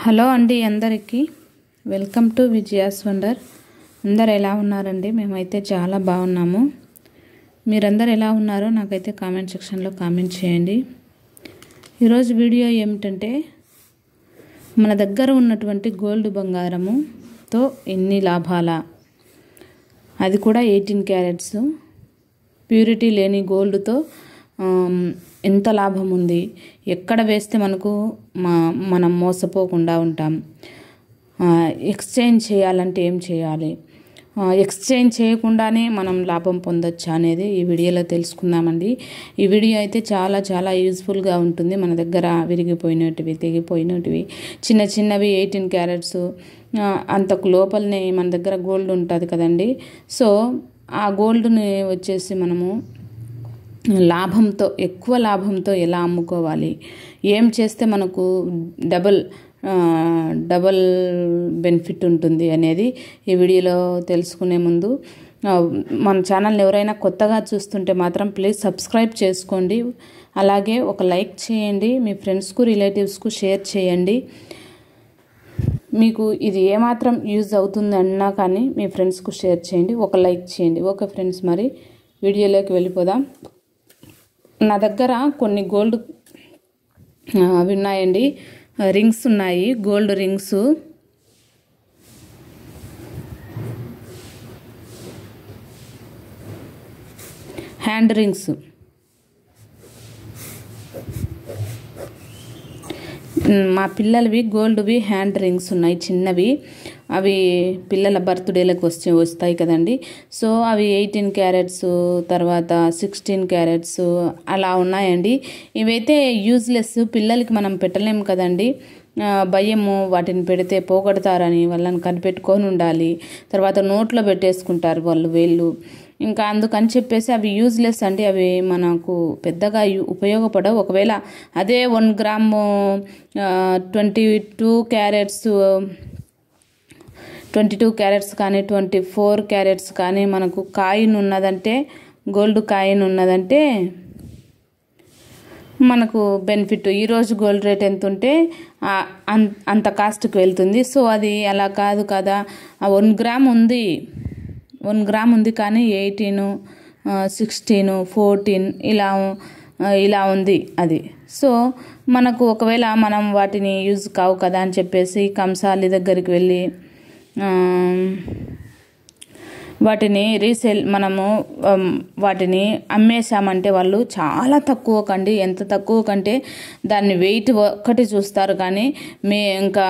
Hello అండి అందరికీ welcome to Vijaya's wonder. అందరు ఎలా ఉన్నారండి? మేమైతే చాలా బాగున్నాము. మీరందరు ఎలా ఉన్నారో నాకైతే కామెంట్ సెక్షన్లో కామెంట్ చేయండి. ఈరోజు వీడియో ఏమిటంటే, మన దగ్గర ఉన్నటువంటి గోల్డ్ బంగారముతో ఎన్ని లాభాల, అది కూడా 18 క్యారెట్స్ ప్యూరిటీ లేని గోల్డ్తో ఎంత లాభం ఉంది, ఎక్కడ వేస్తే మనం మోసపోకుండా ఉంటాం, ఎక్స్చేంజ్ చేయాలంటే ఏం చేయాలి, ఎక్స్చేంజ్ చేయకుండానే మనం లాభం పొందొచ్చా అనేది ఈ వీడియోలో తెలుసుకుందామండి. ఈ వీడియో అయితే చాలా చాలా యూజ్ఫుల్గా ఉంటుంది. మన దగ్గర విరిగిపోయినటివి, తెగిపోయినటివి, చిన్న చిన్నవి 18 క్యారెట్స్ అంతకు లోపలనే మన దగ్గర గోల్డ్ ఉంటుంది కదండి. సో ఆ గోల్డ్ని వచ్చేసి మనము ఎక్కువ లాభంతో ఎలా అమ్ముకోవాలి, ఏం చేస్తే మనకు డబల్ బెనిఫిట్ ఉంటుంది అనేది ఈ వీడియోలో తెలుసుకునే ముందు, మన ఛానల్ని ఎవరైనా కొత్తగా చూస్తుంటే మాత్రం ప్లీజ్ సబ్స్క్రైబ్ చేసుకోండి. అలాగే ఒక లైక్ చేయండి, మీ ఫ్రెండ్స్కు రిలేటివ్స్కు షేర్ చేయండి. మీకు ఇది ఏమాత్రం యూజ్ అవుతుంది అన్నా కానీ మీ ఫ్రెండ్స్కు షేర్ చేయండి, ఒక లైక్ చేయండి. ఓకే ఫ్రెండ్స్, మరి వీడియోలోకి వెళ్ళిపోదాం. నా దగ్గర కొన్ని గోల్డ్ అవి ఉన్నాయండి, రింగ్స్ ఉన్నాయి, గోల్డ్ రింగ్స్. Hand rings. మా పిల్లలవి గోల్డ్వి హ్యాండ్ రింగ్స్ ఉన్నాయి, చిన్నవి. అవి పిల్లల బర్త్డేలకు వస్తాయి కదండి. సో అవి 18 క్యారెట్స్, తర్వాత 16 క్యారెట్స్ అలా ఉన్నాయండి. ఇవైతే యూజ్లెస్, పిల్లలకి మనం పెట్టలేము కదండి. భయము, వాటిని పెడితే పోగొడతారని వాళ్ళని కనిపెట్టుకొని ఉండాలి. తర్వాత నోట్లో పెట్టేసుకుంటారు వీళ్ళు. ఇంకా అందుకని చెప్పేసి అవి యూజ్లెస్ అండి. అవి మనకు పెద్దగా ఉపయోగపడవు. ఒకవేళ అదే 1 గ్రాము 22 క్యారెట్స్ కానీ 24 క్యారెట్స్ కానీ మనకు కాయిన్ ఉన్నదంటే, గోల్డ్ కాయిన్ ఉన్నదంటే మనకు బెనిఫిట్. ఈరోజు గోల్డ్ రేట్ ఎంత ఉంటే అంత కాస్ట్కి వెళ్తుంది. సో అది అలా కాదు కదా. 1 గ్రామ్ ఉంది, 1 గ్రామ్ ఉంది కానీ 18, 16, 14 ఇలా ఉంది అది. సో మనకు ఒకవేళ మనం వాటిని యూజ్ కావు కదా అని చెప్పేసి కంసాలి దగ్గరికి వెళ్ళి మనము వాటిని అమ్మేశామంటే వాళ్ళు చాలా తక్కువకండి, ఎంత తక్కువ కంటే దాన్ని వెయిట్ ఒక్కటి చూస్తారు కానీ ఇంకా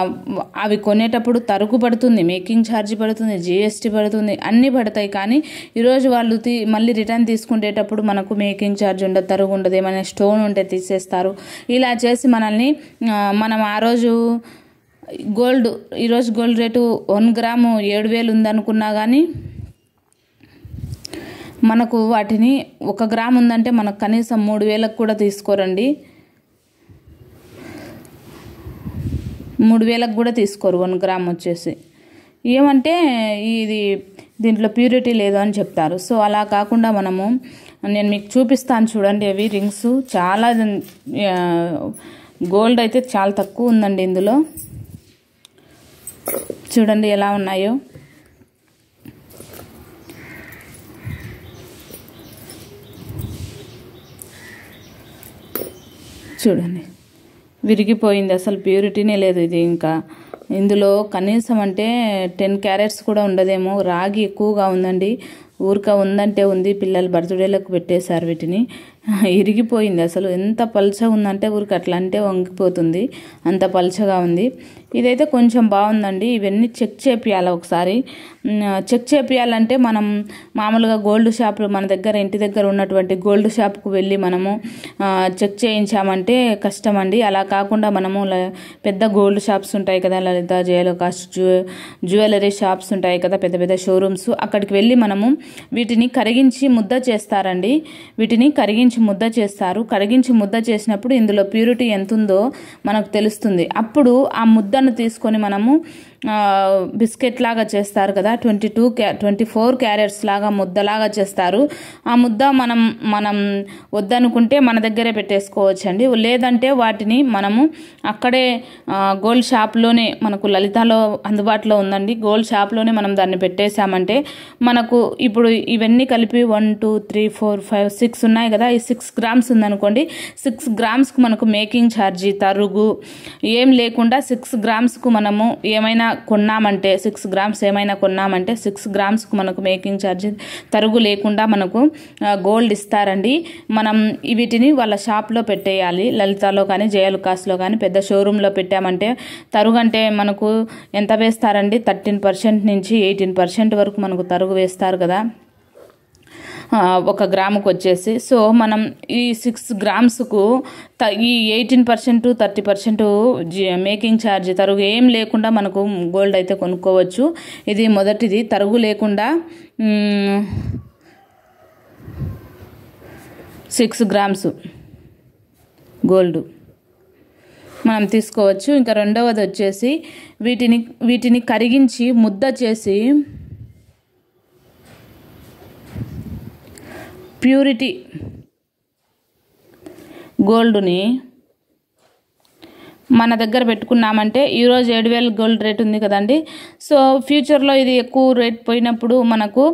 అవి కొనేటప్పుడు తరుగు పడుతుంది, మేకింగ్ ఛార్జ్ పడుతుంది, జిఎస్టీ పడుతుంది, అన్నీ పడతాయి. కానీ ఈరోజు వాళ్ళు మళ్ళీ రిటర్న్ తీసుకునేటప్పుడు మనకు మేకింగ్ ఛార్జ్ ఉండదు, తరుగు ఉండదు, ఏమైనా స్టోన్ ఉంటే తీసేస్తారు. ఇలా చేసి మనం ఆ రోజు ఈరోజు గోల్డ్ రేటు 1 గ్రాము 7,000 ఉందనుకున్నా కానీ మనకు వాటిని 1 గ్రామ్ ఉందంటే మనకు కనీసం 3,000కు కూడా తీసుకోరండి, 3,000కు కూడా తీసుకోరు 1 గ్రామ్ వచ్చేసి. ఏమంటే దీంట్లో ప్యూరిటీ లేదు అని చెప్తారు. సో అలా కాకుండా నేను మీకు చూపిస్తాను చూడండి. అవి రింగ్స్ చాలా గోల్డ్ అయితే చాలా తక్కువ ఉందండి ఇందులో. చూడండి ఎలా ఉన్నాయో. చూడండి, విరిగిపోయింది, అసలు ప్యూరిటీనే లేదు. ఇది ఇంకా ఇందులో కనీసం అంటే 10 క్యారెట్స్ కూడా ఉండదేమో. రాగి ఎక్కువగా ఉందండి, ఊరిక ఉందంటే ఉంది. పిల్లలు బర్త్డేలకు పెట్టేశారు వీటిని. ఇరిగిపోయింది అసలు. ఎంత పల్చగా ఉందంటే ఊరికి అట్లా అంటే వంగిపోతుంది, అంత పల్చగా ఉంది. ఇదైతే కొంచెం బాగుందండి. ఇవన్నీ చెక్ చేపియాలి ఒకసారి. చెక్ చేపియాలంటే మనం మామూలుగా గోల్డ్ షాప్, మన దగ్గర ఇంటి దగ్గర ఉన్నటువంటి గోల్డ్ షాప్కు వెళ్ళి మనము చెక్ చేయించామంటే కష్టం అండి. అలా కాకుండా మనము పెద్ద గోల్డ్ షాప్స్ ఉంటాయి కదా, లలిత, జయలకాష్, జ్యువెలరీ షాప్స్ ఉంటాయి కదా, పెద్ద పెద్ద షోరూమ్స్, అక్కడికి వెళ్ళి మనము వీటిని కరిగించి ముద్ద చేస్తారండి. వీటిని కరిగించి కరిగించి ముద్ద చేస్తారు. కరిగించి ముద్ద చేసినప్పుడు ఇందులో ప్యూరిటీ ఎంత ఉందో మనకు తెలుస్తుంది. అప్పుడు ఆ ముద్దను తీసుకొని మనము బిస్కెట్ లాగా చేస్తారు కదా, 24 క్యారెట్స్ లాగా ముద్దలాగా చేస్తారు. ఆ ముద్ద మనం వద్దనుకుంటే మన దగ్గరే పెట్టేసుకోవచ్చండి. లేదంటే వాటిని మనము అక్కడే గోల్డ్ షాప్లోనే, మనకు లలితాలో అందుబాటులో ఉందండి, గోల్డ్ షాప్లోనే మనం దాన్ని పెట్టేశామంటే మనకు ఇప్పుడు ఇవన్నీ కలిపి 1 2 3 4 5 6 ఉన్నాయి కదా, ఈ 6 గ్రామ్స్ ఉందనుకోండి, 6 గ్రామ్స్కు మనకు మేకింగ్ ఛార్జీ, తరుగు ఏం లేకుండా 6 గ్రామ్స్కు మనము ఏమైనా కొన్నామంటే 6 గ్రామ్స్ ఏమైనా కొన్నామంటే 6 గ్రామ్స్కు మనకు మేకింగ్ ఛార్జీ, తరుగు లేకుండా మనకు గోల్డ్ ఇస్తారండి. మనం వీటిని వాళ్ళ షాప్లో పెట్టేయాలి. లలితాలో కానీ జయలుకాస్లో కానీ పెద్ద షోరూంలో పెట్టామంటే తరుగు అంటే మనకు ఎంత వేస్తారండి, 13% నుంచి 18% వరకు మనకు తరుగు వేస్తారు కదా 1 గ్రాముకు వచ్చేసి. సో మనం ఈ 6 గ్రామ్స్కు ఈ 18% 30% మేకింగ్ ఛార్జ్, తరుగు ఏం లేకుండా మనకు గోల్డ్ అయితే కొనుక్కోవచ్చు. ఇది మొదటిది, తరుగు లేకుండా 6 గ్రామ్స్ గోల్డ్ మనం తీసుకోవచ్చు. ఇంకా రెండవది వచ్చేసి వీటిని కరిగించి ముద్ద చేసి ప్యూరిటీ గోల్డ్ని మన దగ్గర పెట్టుకున్నామంటే ఈరోజు 7,000 గోల్డ్ రేట్ ఉంది కదండి. సో ఫ్యూచర్లో ఇది ఎక్కువ రేట్ పోయినప్పుడు మనకు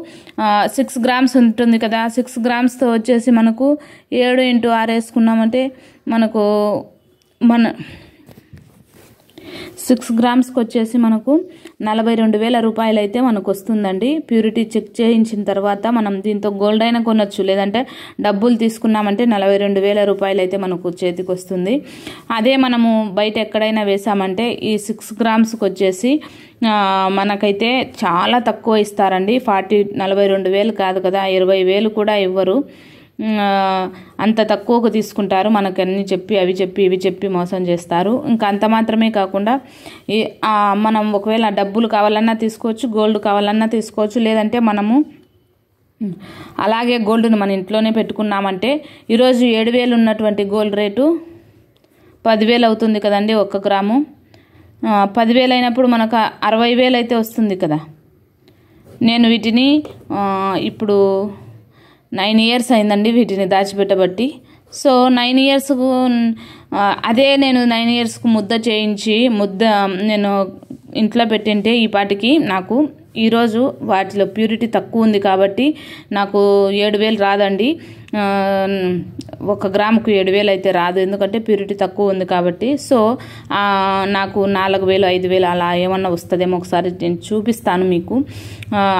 6 గ్రామ్స్ ఉంటుంది కదా, 6 గ్రామ్స్తో వచ్చేసి మనకు 7 × 6 వేసుకున్నామంటే మనకు 6 గ్రామ్స్కి వచ్చేసి మనకు 42,000 రూపాయలు అయితే మనకు వస్తుందండి. ప్యూరిటీ చెక్ చేయించిన తర్వాత మనం దీంతో గోల్డ్ అయినా కొనొచ్చు, లేదంటే డబ్బులు తీసుకున్నామంటే 42,000 రూపాయలు అయితే మనకు చేతికి వస్తుంది. అదే మనము బయట ఎక్కడైనా వేసామంటే ఈ 6 గ్రామ్స్కి వచ్చేసి మనకైతే చాలా తక్కువ ఇస్తారండి. 42,000 కాదు కదా, 20,000 కూడా ఇవ్వరు. అంత తక్కువకు తీసుకుంటారు. మనకు అన్ని చెప్పి ఇవి చెప్పి మోసం చేస్తారు. ఇంకా అంత మాత్రమే కాకుండా మనం ఒకవేళ డబ్బులు కావాలన్నా తీసుకోవచ్చు, గోల్డ్ కావాలన్నా తీసుకోవచ్చు. లేదంటే మనము అలాగే గోల్డ్ను మన ఇంట్లోనే పెట్టుకున్నామంటే ఈరోజు 7,000 ఉన్నటువంటి గోల్డ్ రేటు 10,000 అవుతుంది కదండి 1 గ్రాము. 10,000 అయినప్పుడు మనకు 60,000 అయితే వస్తుంది కదా. నేను వీటిని ఇప్పుడు 9 ఇయర్స్ అయిందండి వీటిని దాచిపెట్టబట్టి. సో 9 ఇయర్స్కు అదే నేను 9 ఇయర్స్కు ముద్ద చేయించి నేను ఇంట్లో పెట్టింటే ఈ పాటికి నాకు ఈరోజు వాటిలో ప్యూరిటీ తక్కువ ఉంది కాబట్టి నాకు 7,000 రాదండి. 1 గ్రాముకు 7,000 అయితే రాదు, ఎందుకంటే ప్యూరిటీ తక్కువ ఉంది కాబట్టి. సో నాకు 4,000 5,000 అలా ఏమన్నా వస్తుందేమో, ఒకసారి నేను చూపిస్తాను మీకు.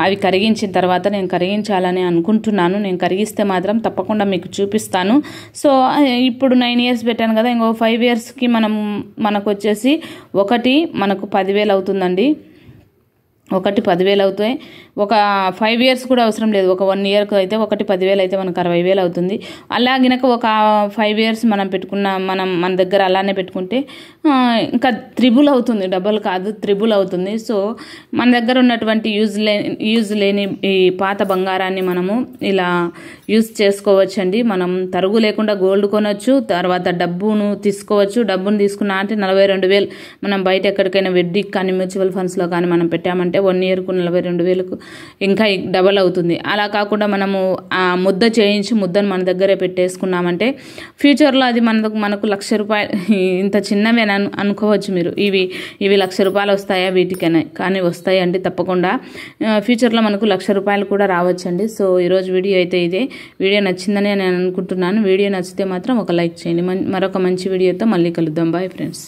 అవి కరిగించిన తర్వాత నేను కరిగించాలని అనుకుంటున్నాను. నేను కరిగిస్తే మాత్రం తప్పకుండా మీకు చూపిస్తాను. సో ఇప్పుడు 9 ఇయర్స్ పెట్టాను కదా, ఇంకో 5 ఇయర్స్కి మనకు వచ్చేసి మనకు 10,000 అవుతుందండి. 10,000 అవుతాయి. ఒక 5 ఇయర్స్ కూడా అవసరం లేదు, ఒక 1 ఇయర్కి అయితే 10,000 అయితే మనకు 60,000 అవుతుంది. అలాగినక ఒక 5 ఇయర్స్ మనం పెట్టుకున్న మన దగ్గర అలానే పెట్టుకుంటే ఇంకా 3 అవుతుంది, డబల్ కాదు 3 అవుతుంది. సో మన దగ్గర ఉన్నటువంటి యూజ్ లేని ఈ పాత బంగారాన్ని మనము ఇలా యూజ్ చేసుకోవచ్చండి. మనం తరుగు లేకుండా గోల్డ్ కొనవచ్చు, తర్వాత డబ్బును తీసుకోవచ్చు. డబ్బును తీసుకున్నా అంటే 42,000 మనం బయట ఎక్కడికైనా వెడ్డీకి కానీ మ్యూచువల్ ఫండ్స్లో కానీ మనం పెట్టామంటే 1 ఇయర్కు 42,000కు ఇంకా డబల్ అవుతుంది. అలా కాకుండా మనము ఆ ముద్ద చేయించి ముద్దను మన దగ్గరే పెట్టేసుకున్నామంటే ఫ్యూచర్లో అది మనకు 1,00,000 రూపాయలు, ఇంత చిన్నవి అని అనుకోవచ్చు మీరు. ఇవి 1,00,000 రూపాయలు వస్తాయా వీటికైనా, కానీ వస్తాయి అండి తప్పకుండా. ఫ్యూచర్లో మనకు 1,00,000 రూపాయలు కూడా రావచ్చండి. సో ఈరోజు వీడియో అయితే ఇదే. వీడియో నచ్చిందని నేను అనుకుంటున్నాను. వీడియో నచ్చితే మాత్రం ఒక లైక్ చేయండి. మరొక మంచి వీడియోతో మళ్ళీ కలుద్దాం. Bye friends.